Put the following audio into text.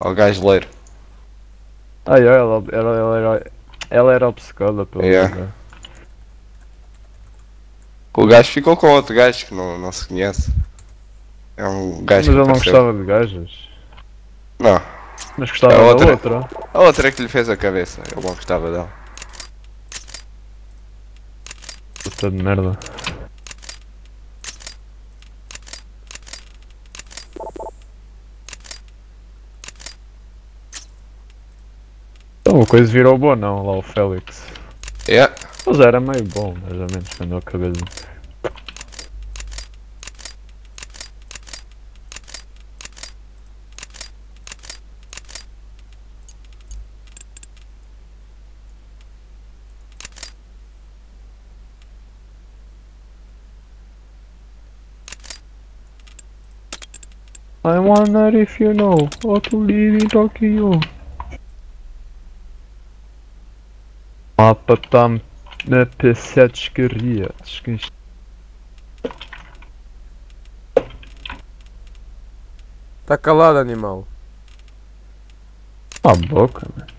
Ao gajo loiro. Ai, ela era obcecada pelo Yeah. lugar. O gajo ficou com outro gajo que não se conhece. É um Mas gajo que ele não apareceu. gostava de gajas. Não, Mas a gostava da outra, outra. a outra é que lhe fez a cabeça. Ele não gostava dela. Puta de merda. Então a coisa virou boa não, lá o Félix. Yeah. Mas era meio bom, mais ou menos, quando eu acabei de... I wonder if you know how to live in Tokyo. O mapa está na P7 descarria. Tá calado, animal. Ah, boca, mano.